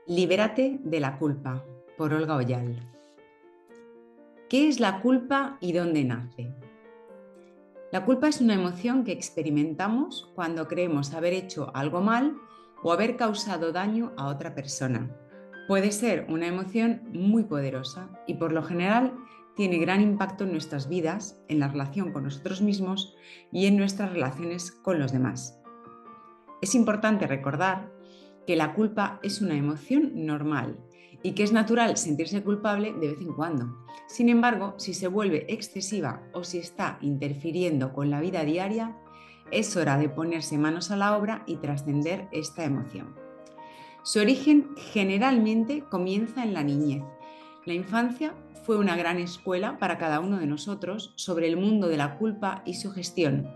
Libérate de la culpa, por Olga Oyal. ¿Qué es la culpa y dónde nace? La culpa es una emoción que experimentamos cuando creemos haber hecho algo mal o haber causado daño a otra persona. Puede ser una emoción muy poderosa y por lo general tiene gran impacto en nuestras vidas, en la relación con nosotros mismos y en nuestras relaciones con los demás. Es importante recordar que la culpa es una emoción normal y que es natural sentirse culpable de vez en cuando. Sin embargo, si se vuelve excesiva o si está interfiriendo con la vida diaria, es hora de ponerse manos a la obra y trascender esta emoción. Su origen generalmente comienza en la niñez. La infancia fue una gran escuela para cada uno de nosotros sobre el mundo de la culpa y su gestión,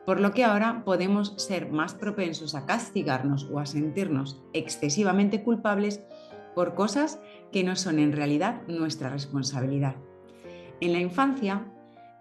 por lo que ahora podemos ser más propensos a castigarnos o a sentirnos excesivamente culpables por cosas que no son en realidad nuestra responsabilidad. En la infancia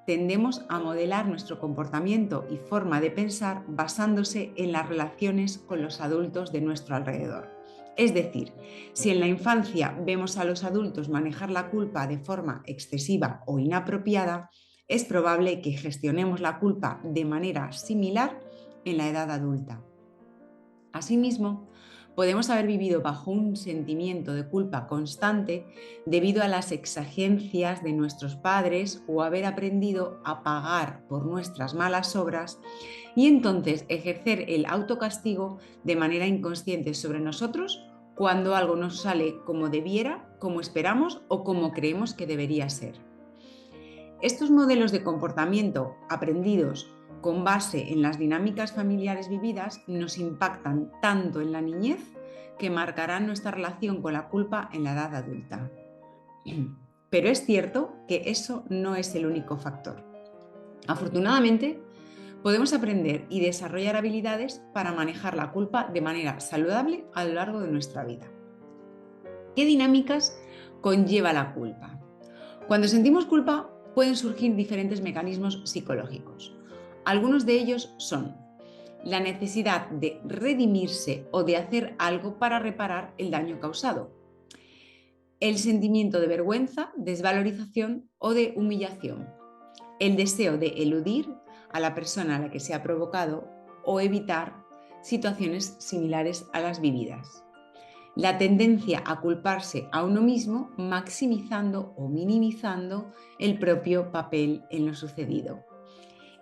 tendemos a modelar nuestro comportamiento y forma de pensar basándose en las relaciones con los adultos de nuestro alrededor. Es decir, si en la infancia vemos a los adultos manejar la culpa de forma excesiva o inapropiada, es probable que gestionemos la culpa de manera similar en la edad adulta. Asimismo, podemos haber vivido bajo un sentimiento de culpa constante debido a las exigencias de nuestros padres o haber aprendido a pagar por nuestras malas obras y entonces ejercer el autocastigo de manera inconsciente sobre nosotros cuando algo nos sale como debiera, como esperamos o como creemos que debería ser. Estos modelos de comportamiento aprendidos con base en las dinámicas familiares vividas nos impactan tanto en la niñez que marcarán nuestra relación con la culpa en la edad adulta. Pero es cierto que eso no es el único factor. Afortunadamente, podemos aprender y desarrollar habilidades para manejar la culpa de manera saludable a lo largo de nuestra vida. ¿Qué dinámicas conlleva la culpa? Cuando sentimos culpa, pueden surgir diferentes mecanismos psicológicos. Algunos de ellos son la necesidad de redimirse o de hacer algo para reparar el daño causado, el sentimiento de vergüenza, desvalorización o de humillación, el deseo de eludir a la persona a la que se ha provocado o evitar situaciones similares a las vividas. La tendencia a culparse a uno mismo, maximizando o minimizando el propio papel en lo sucedido.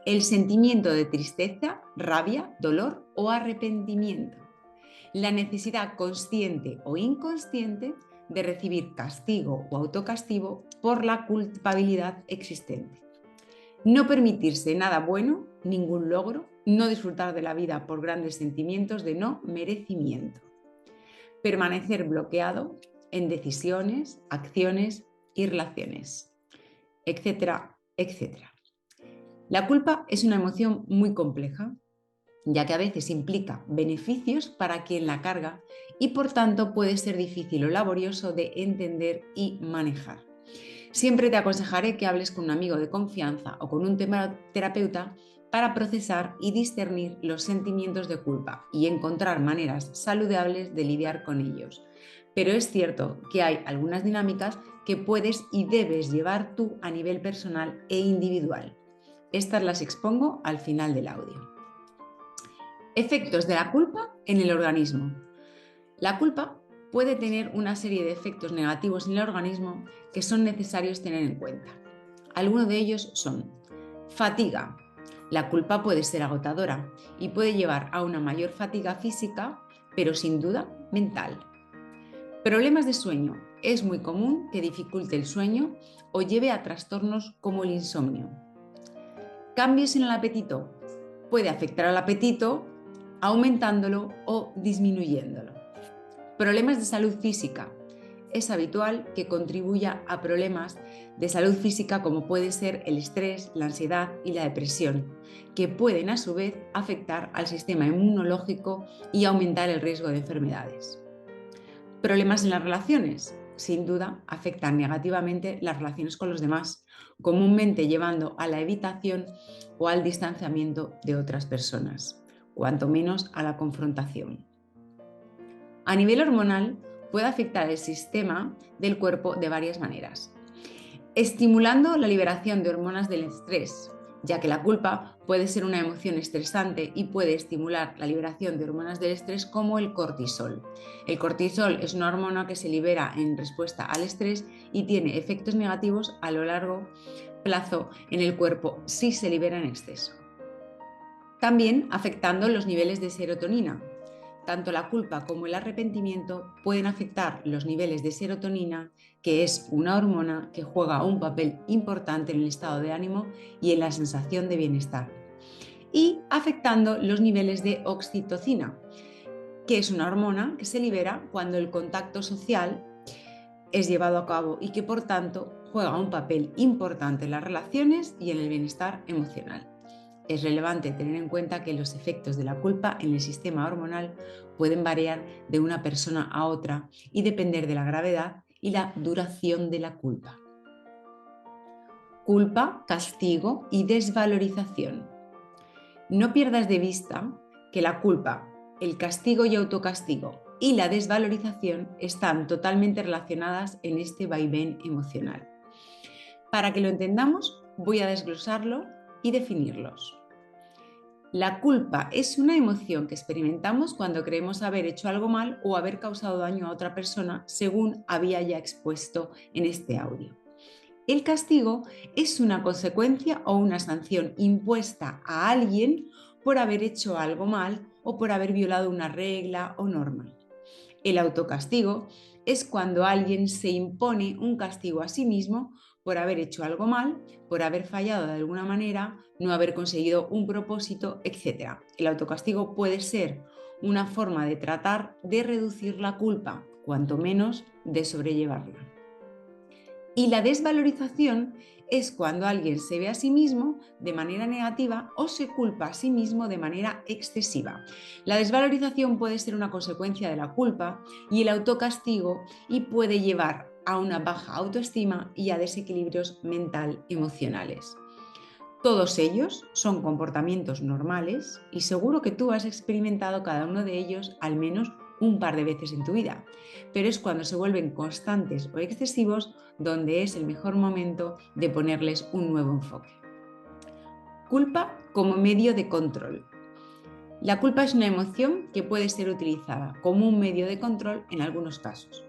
El sentimiento de tristeza, rabia, dolor o arrepentimiento. La necesidad consciente o inconsciente de recibir castigo o autocastigo por la culpabilidad existente. No permitirse nada bueno, ningún logro, no disfrutar de la vida por grandes sentimientos de no merecimiento. Permanecer bloqueado en decisiones, acciones y relaciones, etcétera, etcétera. La culpa es una emoción muy compleja, ya que a veces implica beneficios para quien la carga y por tanto puede ser difícil o laborioso de entender y manejar. Siempre te aconsejaré que hables con un amigo de confianza o con un terapeuta para procesar y discernir los sentimientos de culpa y encontrar maneras saludables de lidiar con ellos. Pero es cierto que hay algunas dinámicas que puedes y debes llevar tú a nivel personal e individual. Estas las expongo al final del audio. Efectos de la culpa en el organismo. La culpa puede tener una serie de efectos negativos en el organismo que son necesarios tener en cuenta. Algunos de ellos son fatiga. La culpa puede ser agotadora y puede llevar a una mayor fatiga física, pero sin duda mental. Problemas de sueño. Es muy común que dificulte el sueño o lleve a trastornos como el insomnio. Cambios en el apetito. Puede afectar al apetito aumentándolo o disminuyéndolo. Problemas de salud física. Es habitual que contribuya a problemas de salud física como puede ser el estrés, la ansiedad y la depresión, que pueden a su vez afectar al sistema inmunológico y aumentar el riesgo de enfermedades. Problemas en las relaciones. Sin duda, afectan negativamente las relaciones con los demás, comúnmente llevando a la evitación o al distanciamiento de otras personas, cuanto menos a la confrontación. A nivel hormonal, puede afectar el sistema del cuerpo de varias maneras. Estimulando la liberación de hormonas del estrés, ya que la culpa puede ser una emoción estresante y puede estimular la liberación de hormonas del estrés como el cortisol. El cortisol es una hormona que se libera en respuesta al estrés y tiene efectos negativos a lo largo plazo en el cuerpo si se libera en exceso. También afectando los niveles de serotonina. Tanto la culpa como el arrepentimiento pueden afectar los niveles de serotonina, que es una hormona que juega un papel importante en el estado de ánimo y en la sensación de bienestar. Y afectando los niveles de oxitocina, que es una hormona que se libera cuando el contacto social es llevado a cabo y que por tanto juega un papel importante en las relaciones y en el bienestar emocional. Es relevante tener en cuenta que los efectos de la culpa en el sistema hormonal pueden variar de una persona a otra y depender de la gravedad y la duración de la culpa. Culpa, castigo y desvalorización. No pierdas de vista que la culpa, el castigo y autocastigo y la desvalorización están totalmente relacionadas en este vaivén emocional. Para que lo entendamos, voy a desglosarlo y definirlos. La culpa es una emoción que experimentamos cuando creemos haber hecho algo mal o haber causado daño a otra persona, según había ya expuesto en este audio. El castigo es una consecuencia o una sanción impuesta a alguien por haber hecho algo mal o por haber violado una regla o norma. El autocastigo es cuando alguien se impone un castigo a sí mismo por haber hecho algo mal, por haber fallado de alguna manera, no haber conseguido un propósito, etc. El autocastigo puede ser una forma de tratar de reducir la culpa, cuanto menos de sobrellevarla. Y la desvalorización es cuando alguien se ve a sí mismo de manera negativa o se culpa a sí mismo de manera excesiva. La desvalorización puede ser una consecuencia de la culpa y el autocastigo y puede llevar a una baja autoestima y a desequilibrios mental-emocionales. Todos ellos son comportamientos normales y seguro que tú has experimentado cada uno de ellos al menos un par de veces en tu vida, pero es cuando se vuelven constantes o excesivos donde es el mejor momento de ponerles un nuevo enfoque. Culpa como medio de control. La culpa es una emoción que puede ser utilizada como un medio de control en algunos casos.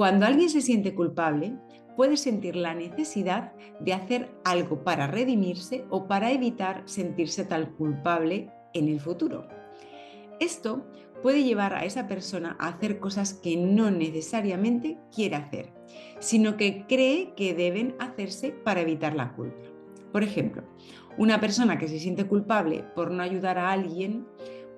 Cuando alguien se siente culpable, puede sentir la necesidad de hacer algo para redimirse o para evitar sentirse tan culpable en el futuro. Esto puede llevar a esa persona a hacer cosas que no necesariamente quiere hacer, sino que cree que deben hacerse para evitar la culpa. Por ejemplo, una persona que se siente culpable por no ayudar a alguien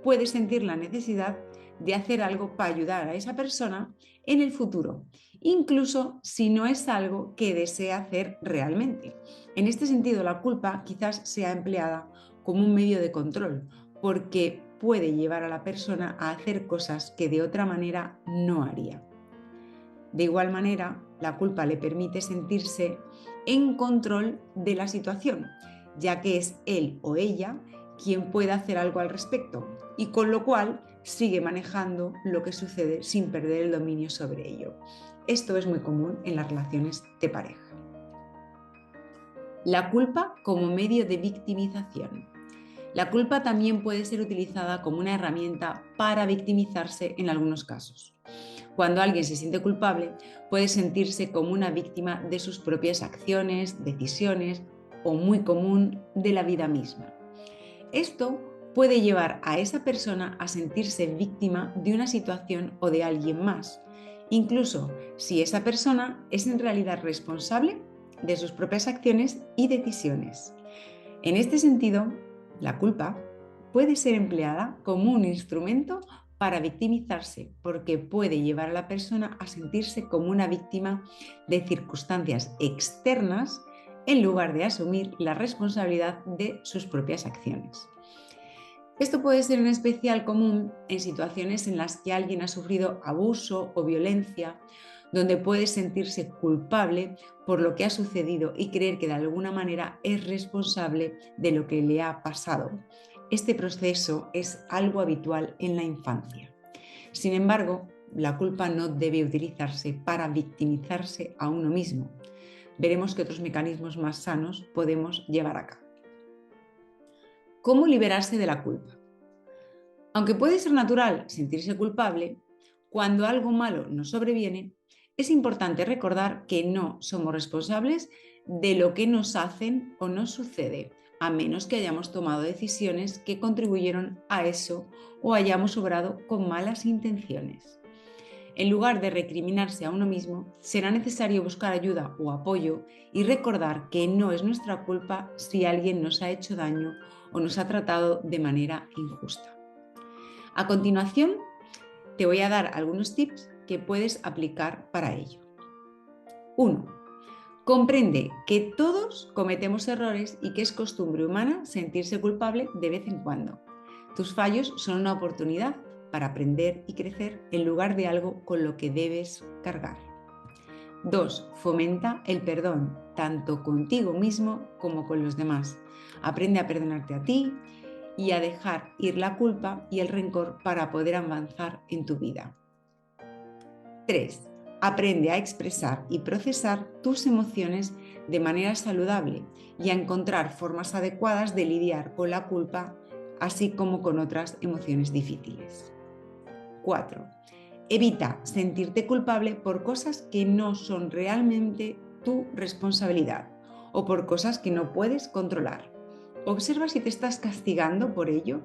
puede sentir la necesidad de hacer algo para ayudar a esa persona en el futuro, incluso si no es algo que desea hacer realmente. En este sentido, la culpa quizás sea empleada como un medio de control, porque puede llevar a la persona a hacer cosas que de otra manera no haría. De igual manera, la culpa le permite sentirse en control de la situación, ya que es él o ella quien puede hacer algo al respecto y con lo cual sigue manejando lo que sucede sin perder el dominio sobre ello. Esto es muy común en las relaciones de pareja. La culpa como medio de victimización. La culpa también puede ser utilizada como una herramienta para victimizarse en algunos casos. Cuando alguien se siente culpable, puede sentirse como una víctima de sus propias acciones, decisiones o, muy común, de la vida misma. Esto puede llevar a esa persona a sentirse víctima de una situación o de alguien más, incluso si esa persona es en realidad responsable de sus propias acciones y decisiones. En este sentido, la culpa puede ser empleada como un instrumento para victimizarse, porque puede llevar a la persona a sentirse como una víctima de circunstancias externas en lugar de asumir la responsabilidad de sus propias acciones. Esto puede ser en especial común en situaciones en las que alguien ha sufrido abuso o violencia, donde puede sentirse culpable por lo que ha sucedido y creer que de alguna manera es responsable de lo que le ha pasado. Este proceso es algo habitual en la infancia. Sin embargo, la culpa no debe utilizarse para victimizarse a uno mismo. Veremos que otros mecanismos más sanos podemos llevar a cabo. ¿Cómo liberarse de la culpa? Aunque puede ser natural sentirse culpable, cuando algo malo nos sobreviene, es importante recordar que no somos responsables de lo que nos hacen o nos sucede, a menos que hayamos tomado decisiones que contribuyeron a eso o hayamos obrado con malas intenciones. En lugar de recriminarse a uno mismo, será necesario buscar ayuda o apoyo y recordar que no es nuestra culpa si alguien nos ha hecho daño o nos ha tratado de manera injusta. A continuación, te voy a dar algunos tips que puedes aplicar para ello. 1. Comprende que todos cometemos errores y que es costumbre humana sentirse culpable de vez en cuando. Tus fallos son una oportunidad para aprender y crecer en lugar de algo con lo que debes cargar. 2. Fomenta el perdón, tanto contigo mismo como con los demás. Aprende a perdonarte a ti y a dejar ir la culpa y el rencor para poder avanzar en tu vida. 3. Aprende a expresar y procesar tus emociones de manera saludable y a encontrar formas adecuadas de lidiar con la culpa, así como con otras emociones difíciles. 4. Evita sentirte culpable por cosas que no son realmente tu responsabilidad o por cosas que no puedes controlar. Observa si te estás castigando por ello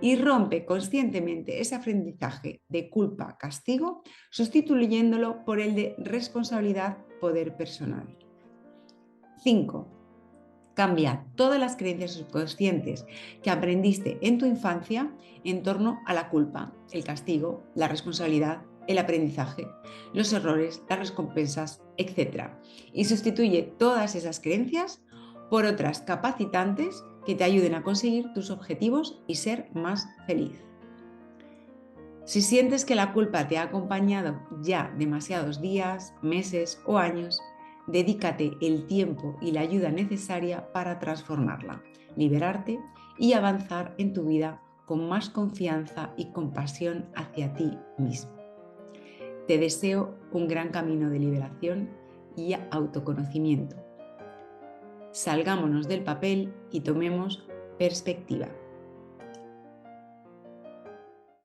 y rompe conscientemente ese aprendizaje de culpa-castigo, sustituyéndolo por el de responsabilidad-poder personal. 5. Cambia todas las creencias subconscientes que aprendiste en tu infancia en torno a la culpa, el castigo, la responsabilidad, el aprendizaje, los errores, las recompensas, etc. Y sustituye todas esas creencias por otras capacitantes que te ayuden a conseguir tus objetivos y ser más feliz. Si sientes que la culpa te ha acompañado ya demasiados días, meses o años, dedícate el tiempo y la ayuda necesaria para transformarla, liberarte y avanzar en tu vida con más confianza y compasión hacia ti mismo. Te deseo un gran camino de liberación y autoconocimiento. Salgámonos del papel y tomemos perspectiva.